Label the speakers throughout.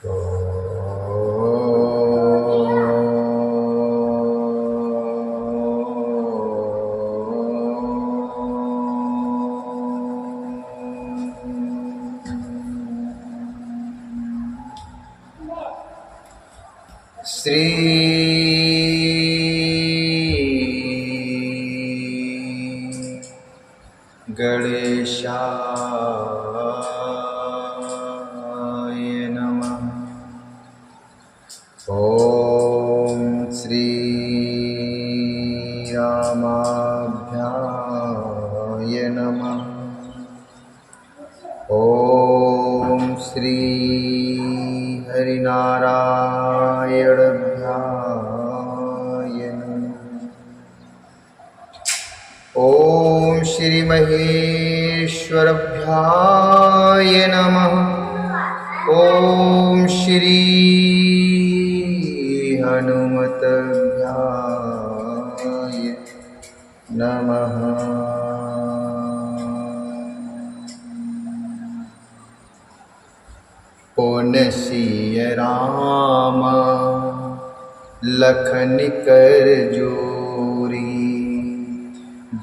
Speaker 1: श्री गणेशाय नमः। ओम श्री रामाभ्याय नमः। ओम श्री हरिनारायणाभ्याय नमः। ओम श्री महेश्वरभ्याय नमः। ओम श्री हनुमतभ्याय नमः। पुन सिय राम लखन कर जोरी,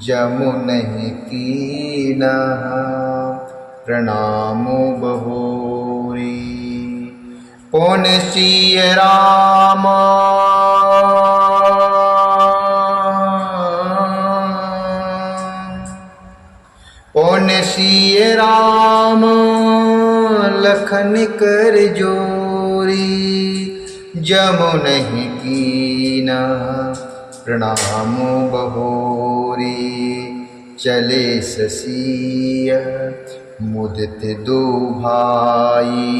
Speaker 1: जमुनहि कीनह प्रणामो बहोरी। पुन सिय राम पुन सिय राम लखन कर जोरी, जमुनहि कीनह प्रणामो बहोरी। चले ससीय मुदित दो भाई,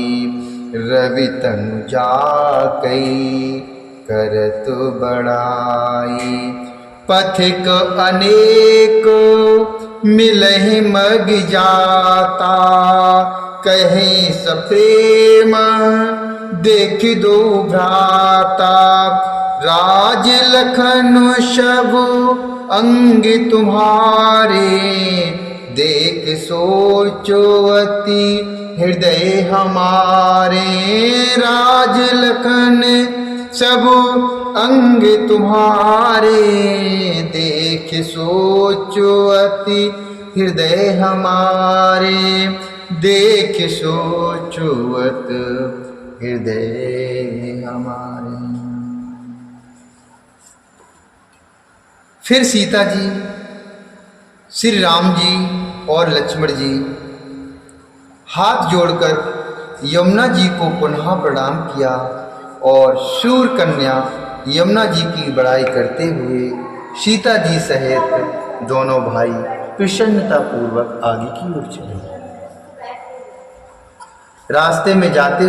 Speaker 1: रवि तनु जाकई करत बड़ाई। पथिक अनेक मिलहि मग जाता, कहीं सप्रेम देख दो भ्राता। राज लखन शब अंग तुम्हारे, देख सोचो अति हृदय हमारे। राज लखन सब अंग तुम्हारे, देख सोचो अति हृदय हमारे। देख सोचो अति हृदय हमारे। फिर सीता जी, श्री राम जी और लक्ष्मण जी हाथ जोड़कर यमुना जी को पुनः प्रणाम किया और शूर कन्या यमुना जी की बड़ाई करते हुए सीता जी सहित दोनों भाई प्रसन्नता पूर्वक आगे की ओर चले। रास्ते में जाते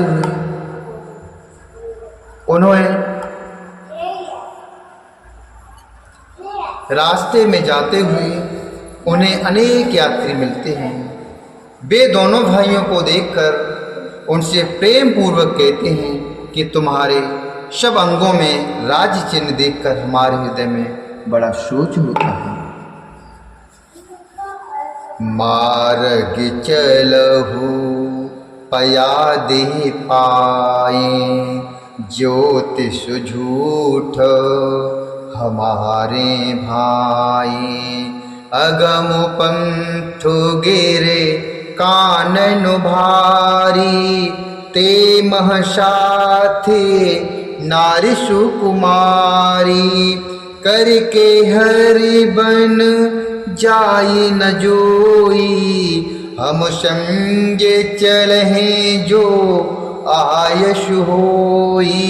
Speaker 1: हुए उन्हें अनेक यात्री मिलते हैं। वे दोनों भाइयों को देखकर उनसे प्रेम पूर्वक कहते हैं कि तुम्हारे सब अंगों में राज्य चिन्ह देखकर हमारे हृदय में बड़ा सोच होता है। मार्ग चलहु पया दे पाए, ज्योतिष झूठ हमारे भाई। अगम पंथ गिरे कानन भारी, ते महसाथे नारी सुकुमारी। करके हरि बन जाई न जोई, हम संगे चलहे जो आयश होई।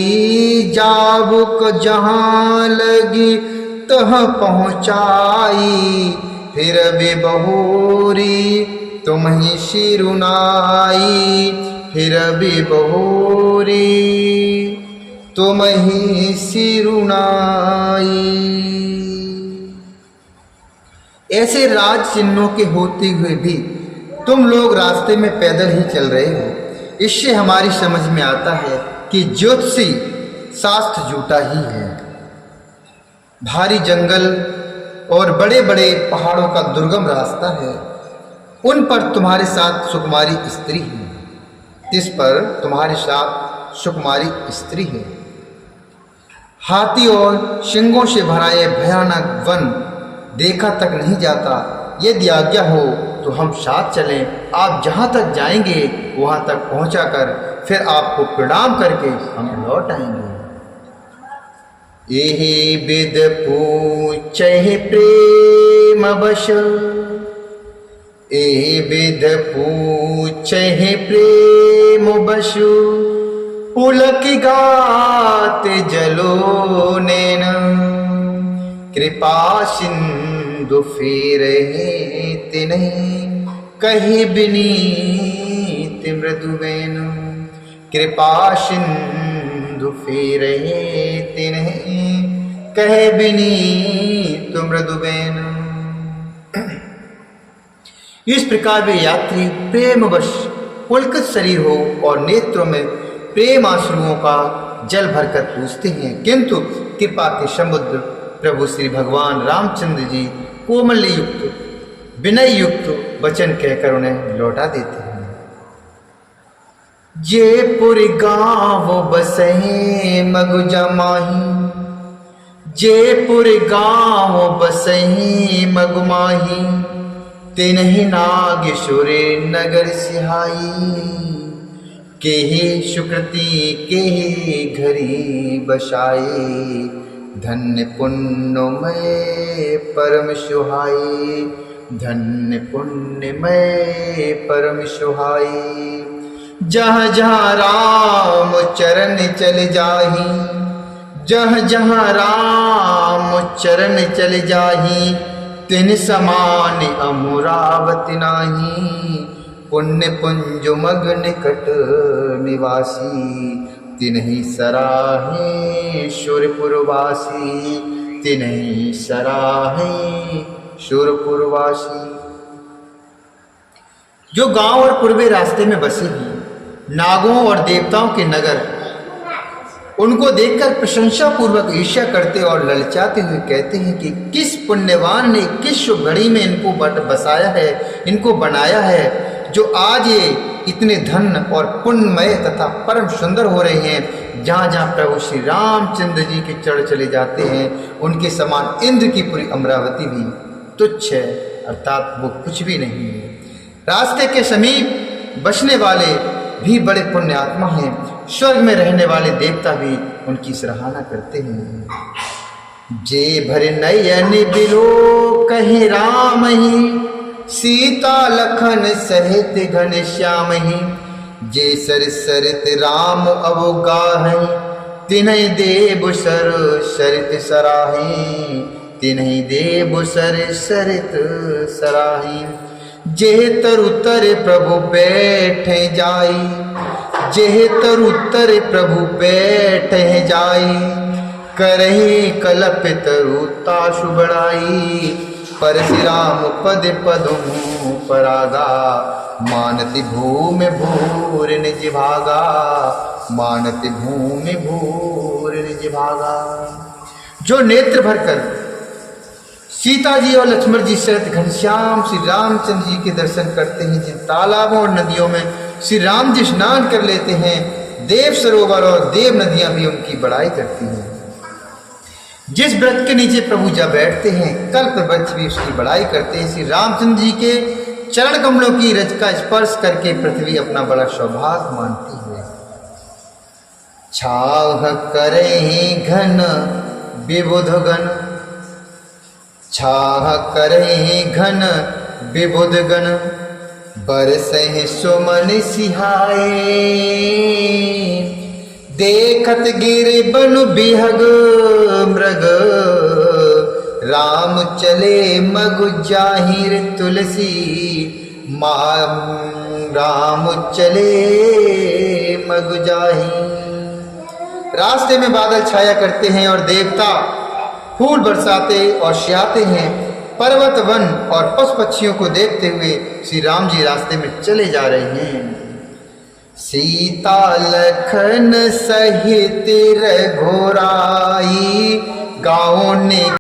Speaker 1: जाबुक जहाँ लगी तह पहुँचाई, फिर भी बहोरी तुम ही सिरुनाई। फिर भी बहोरी तुम ही सिरुनाई। ऐसे राज चिन्हों के होते हुए भी तुम लोग रास्ते में पैदल ही चल रहे हो। इससे हमारी समझ में आता है कि ज्योतिषी शास्त्र झूठा ही है। भारी जंगल और बड़े बड़े पहाड़ों का दुर्गम रास्ता है, उन पर तुम्हारे साथ सुकुमारी स्त्री है, इस पर तुम्हारे साथ सुकुमारी स्त्री है। हाथी और सिंगों से भरा यह भयानक वन देखा तक नहीं जाता। यदि आज्ञा हो तो हम साथ चलें। आप जहाँ तक जाएंगे वहाँ तक पहुँचाकर फिर आपको प्रणाम करके हम लौट आएंगे। यही विद पूछहि प्रेम बश, यही विद पूछहि प्रेम बशु, पुलक गात जलो नैन, कृपा सिंधु फेरहि तिन्हि, कहि बिनीत मृदुबेन, कृपा सिंधु फेरहि तिन्हि, कहि बिनीत मृदुबेन। इस प्रकार वे यात्री प्रेमवश पुलकित शरीर हो और नेत्रों में प्रेम आंसुओं का जल भरकर पूछते हैं, किंतु कृपा के समुद्र प्रभु श्री भगवान रामचंद्र जी कोमल युक्त विनय युक्त वचन कहकर उन्हें लौटा देते हैं। जयपुर गाँव बसहे मगु जमाही, जयपुर गाँव बसही मगु माही, तिन्हि नागेश्वर नगर सिहाई, केहि सुकृति केहि घरी बसाए, धन्य पुण्यमय परम सुहाई, धन्य पुण्यमय परम सुहाई। जहाँ जहाँ राम चरण चल जाही, जहाँ जहाँ राम चरण चल जाही, तिन समान अमुरावति नाही, पुण्य पुंज मग निकट निवासी, तिन्हि सराहे सुरपुरवासी, तिन्हि सराहे सुरपुरवासी। जो गांव और पूर्वी रास्ते में बसे हैं नागों और देवताओं के नगर, उनको देखकर प्रशंसा पूर्वक ईर्ष्या करते और ललचाते हुए कहते हैं कि किस पुण्यवान ने किस शुभ घड़ी में इनको बसाया है, इनको बनाया है, जो आज ये इतने धन और पुण्यमय तथा परम सुंदर हो रहे हैं। जहाँ जहाँ प्रभु श्री रामचंद्र जी के चरण चले जाते हैं, उनके समान इंद्र की पूरी अमरावती भी तुच्छ है, अर्थात वो कुछ भी नहीं है। रास्ते के समीप बसने वाले भी बड़े पुण्य आत्मा हैं। स्वर्ग में रहने वाले देवता भी उनकी सराहना करते हैं। जे भर नयन बिलो कहे राम ही, सीता लखन सहित घन श्याम ही, जे सर सरित राम अवगाहि, तिन्हि देव सर सरित सराहि, तिन्हि देव सर सरित सराहि। जेह तरु तर प्रभु बैठे जाई, जेह तरु तर प्रभु बैठे जाई, करहि कलप तरु ताशु बड़ाई, परशुराम पद पदमु परागा, मानति भूमि भूर निज भागा, मानति भूमि भूर निज भागा। जो नेत्र भरकर सीता जी और लक्ष्मण जी सहित घनश्याम श्री रामचंद्र जी के दर्शन करते हैं, जिन तालाबों और नदियों में श्री राम जी स्नान कर लेते हैं, देव सरोवर और देव नदियां भी उनकी बड़ाई करती हैं। जिस वृक्ष के नीचे प्रभु जा बैठते हैं, कल्प वृक्ष भी उसकी बड़ाई करते हैं। श्री रामचंद्र जी के चरण कमलों की रज का स्पर्श करके पृथ्वी अपना बड़ा सौभाग्य मानती है। छाह करे घन विबुध गण, छाह करे घन विबुध गण, बरसहि सुमन सिहाए, देखत गिरि बनु बिहग मृग, राम चले मगु जाहिर तुलसी, राम चले मगु जाहिर। रास्ते में बादल छाया करते हैं और देवता फूल बरसाते और सियाते हैं। पर्वत वन और पशु पक्षियों को देखते हुए श्री राम जी रास्ते में चले जा रहे हैं। सीता लखन सहित रघुराई, गाँव ने